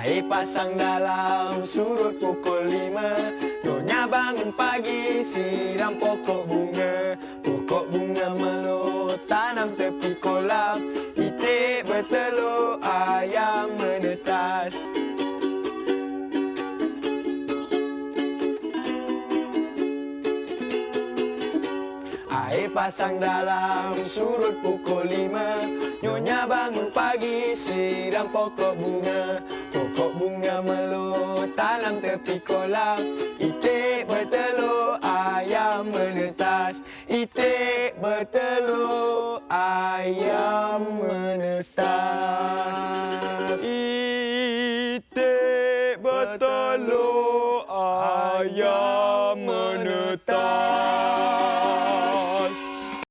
Air pasang dalam surut pukul 5. Nyonya bangun pagi siram pokok bunga. Pokok bunga melut tanam tepi kolam. Itik bertelur ayam menetas. Air pasang dalam surut pukul 5. Nyonya bangun pagi siram pokok bunga. Pokok bunga melut tanam tepi kolam. Itik bertelur ayam menetas. Itik bertelur ayam menetas.